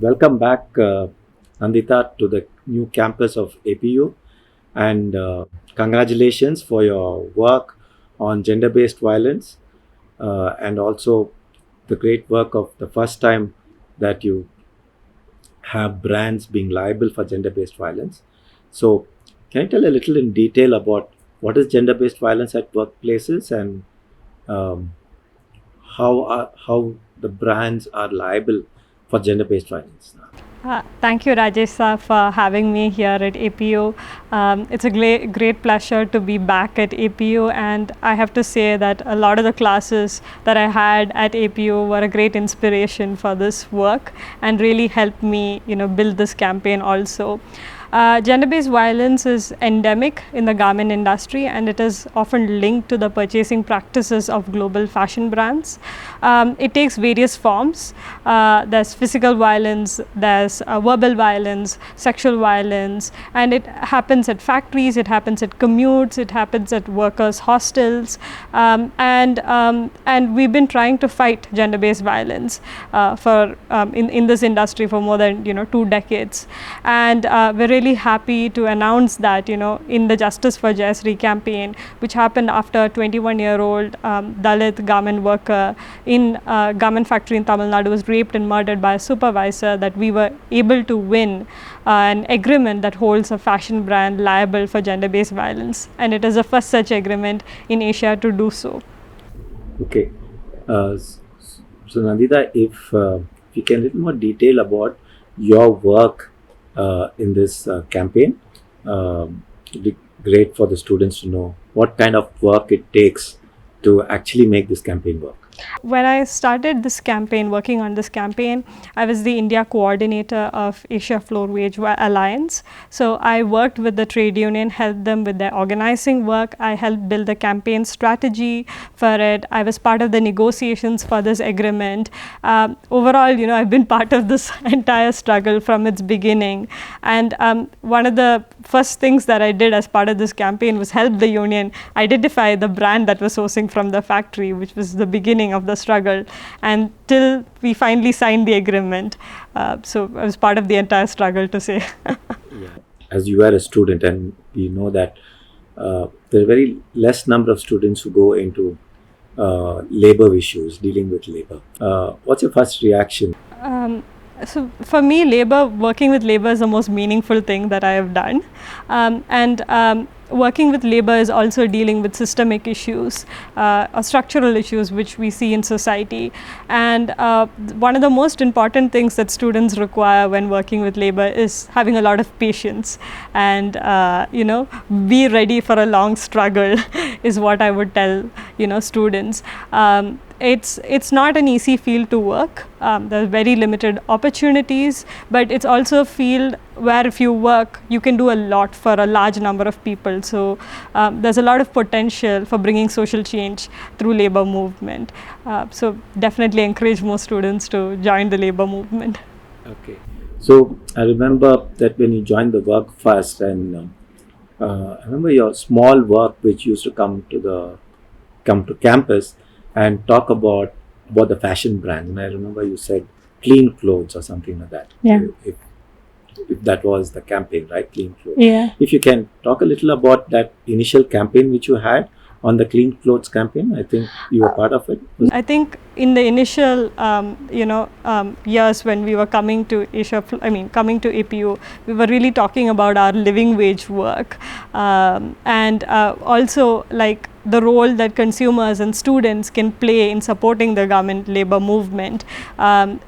Welcome back, Nandita, to the new campus of APU, and congratulations for your work on gender-based violence, and also the great work of the first time that you have brands being liable for gender-based violence. So, can you tell a little in detail about what is gender-based violence at workplaces and um, how the brands are liable for gender-based violence? Thank you, Rajesh sir, for having me here at APU. It's a great pleasure to be back at APU, and I have to say that a lot of the classes that I had at APU were a great inspiration for this work and really helped me, build this campaign also. Gender-based violence is endemic in the garment industry, and it is often linked to the purchasing practices of global fashion brands. It takes various forms. There's physical violence, there's verbal violence, sexual violence, and it happens at factories, it happens at commutes, it happens at workers' hostels, and we've been trying to fight gender-based violence in this industry for more than 2 decades, and we're really happy to announce that in the Justice for Jayashree campaign, which happened after a 21-year-old Dalit garment worker in a garment factory in Tamil Nadu was raped and murdered by a supervisor, that we were able to win an agreement that holds a fashion brand liable for gender-based violence, and it is the first such agreement in Asia to do so. Okay. So Nandita, if you can a little more detail about your work in this campaign, it'd be great for the students to know what kind of work it takes to actually make this campaign work. When I started this campaign, working on this campaign, I was the India coordinator of Asia Floor Wage Alliance. So I worked with the trade union, helped them with their organizing work. I helped build the campaign strategy for it. I was part of the negotiations for this agreement. Overall, I've been part of this entire struggle from its beginning. And one of the first things that I did as part of this campaign was help the union identify the brand that was sourcing from the factory, which was the beginning of the struggle, and till we finally signed the agreement. So I was part of the entire struggle, to say. Yeah. As you are a student, and you know that there are very less number of students who go into labor issues, dealing with labor. What's your first reaction? So for me, working with labor is the most meaningful thing that I have done, and working with labor is also dealing with systemic issues or structural issues which we see in society. And one of the most important things that students require when working with labor is having a lot of patience and be ready for a long struggle is what I would tell students. It's not an easy field to work. There are very limited opportunities, but it's also a field where if you work, you can do a lot for a large number of people. So there's a lot of potential for bringing social change through labor movement. So definitely encourage more students to join the labor movement. Okay. So I remember that when you joined the work first, and I remember your small work which used to come to campus and talk about the fashion brand. And I remember you said clean clothes or something like that. Yeah. If that was the campaign, right? Clean clothes. Yeah. If you can talk a little about that initial campaign which you had on the clean clothes campaign. I think you were part of it. I think in the initial years when we were coming to coming to APU, we were really talking about our living wage work, and also like the role that consumers and students can play in supporting the garment labor movement.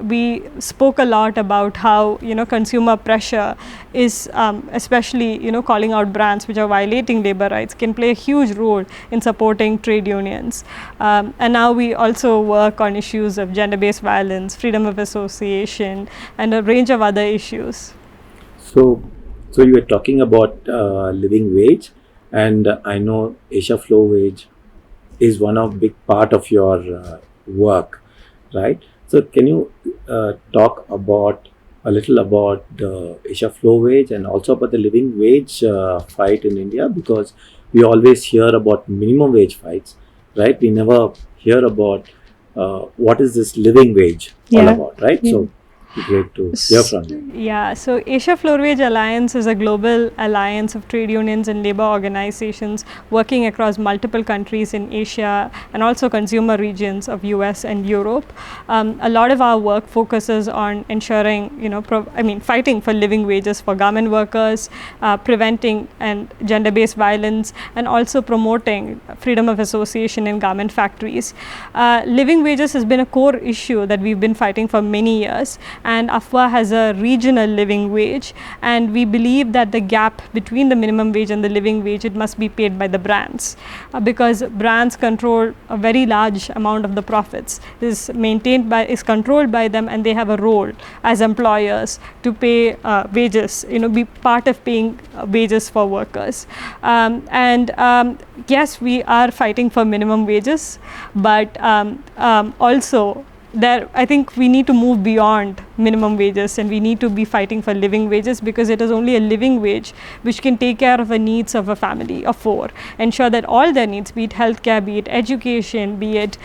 We spoke a lot about how consumer pressure is especially calling out brands which are violating labor rights can play a huge role in supporting trade unions. And now we also work on issues of gender-based violence, freedom of association, and a range of other issues. So you were talking about living wage, and I know Asia Flow Wage is one of big part of your work, right? So can you talk about a little about the Asia Flow Wage and also about the living wage fight in India? Because we always hear about minimum wage fights, right? We never hear about what is this living wage all about, right? Yeah. So Great to hear from you. Yeah, so Asia Floor Wage Alliance is a global alliance of trade unions and labor organizations working across multiple countries in Asia and also consumer regions of US and Europe. A lot of our work focuses on ensuring, fighting for living wages for garment workers, preventing and gender-based violence, and also promoting freedom of association in garment factories. Living wages has been a core issue that we've been fighting for many years, and AFWA has a regional living wage, and we believe that the gap between the minimum wage and the living wage, it must be paid by the brands, because brands control a very large amount of the profits, is controlled by them, and they have a role as employers to pay wages, be part of paying wages for workers. Yes, we are fighting for minimum wages, but also I think we need to move beyond minimum wages, and we need to be fighting for living wages, because it is only a living wage which can take care of the needs of a family of 4, ensure that all their needs, be it healthcare, be it education, be it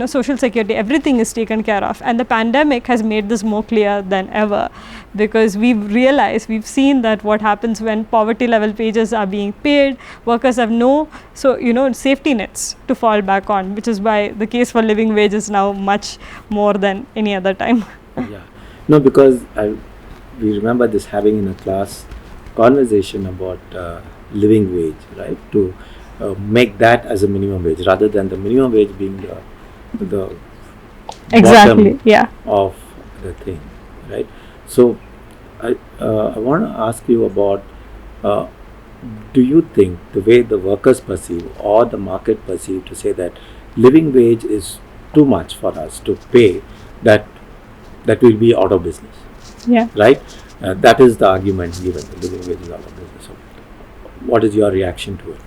social security, everything is taken care of. And the pandemic has made this more clear than ever, because we've seen that what happens when poverty level wages are being paid, workers have no safety nets to fall back on, which is why the case for living wage is now much more than any other time. Yeah, no, because we remember this having in a class conversation about living wage, right? To make that as a minimum wage rather than the minimum wage being the Exactly. bottom Yeah. of the thing, right? So I want to ask you about, do you think the way the workers perceive or the market perceive to say that living wage is too much for us to pay, that will be out of business? Yeah. Right? That is the argument given, the living wage is out of business. So what is your reaction to it?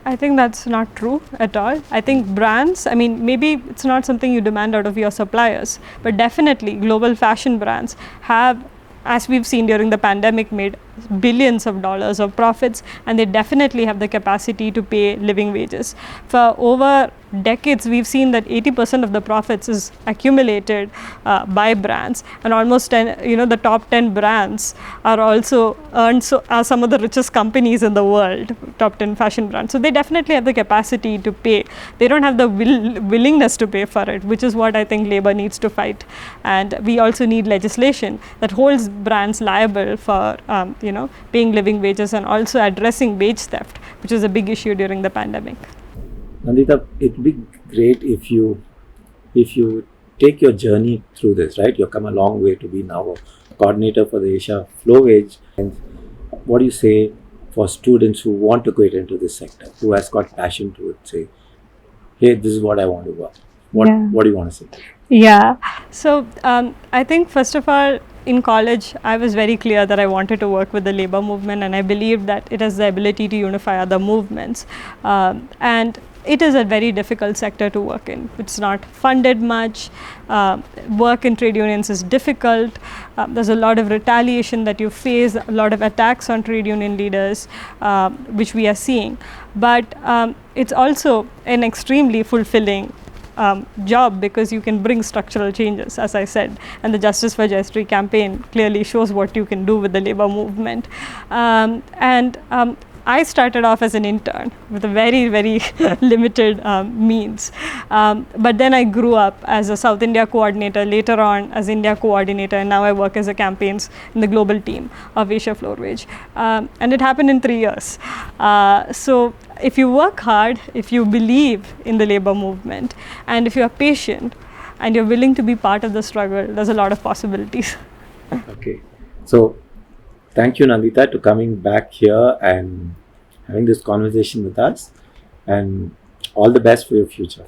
I think that's not true at all. I think brands, maybe it's not something you demand out of your suppliers, but definitely global fashion brands have, as we've seen during the pandemic, made billions of dollars of profits, and they definitely have the capacity to pay living wages. For over decades, we've seen that 80% of the profits is accumulated by brands, and almost the top 10 brands are also are some of the richest companies in the world, top 10 fashion brands. So they definitely have the capacity to pay. They don't have the willingness to pay for it, which is what I think labor needs to fight. And we also need legislation that holds brands liable for paying living wages, and also addressing wage theft, which is a big issue during the pandemic. Nandita, it'd be great if you take your journey through this, right? You've come a long way to be now a coordinator for the Asia Flow Wage. And what do you say for students who want to get into this sector, who has got passion to it, say, hey, this is what I want to work? What do you want to say? Yeah. So I think first of all, in college, I was very clear that I wanted to work with the labor movement, and I believed that it has the ability to unify other movements. And it is a very difficult sector to work in. It's not funded much. Work in trade unions is difficult. There's a lot of retaliation that you face, a lot of attacks on trade union leaders, which we are seeing. But it's also an extremely fulfilling job, because you can bring structural changes, as I said, and the Justice for Jayashree campaign clearly shows what you can do with the labor movement. I started off as an intern with a very, very limited means. But then I grew up as a South India coordinator, later on as India coordinator, and now I work as a campaigns in the global team of Asia Floor Wage. And it happened in 3 years. So if you work hard, if you believe in the labor movement, and if you are patient, and you're willing to be part of the struggle, there's a lot of possibilities. Okay. So thank you, Nandita, to coming back here and having this conversation with us, and all the best for your future.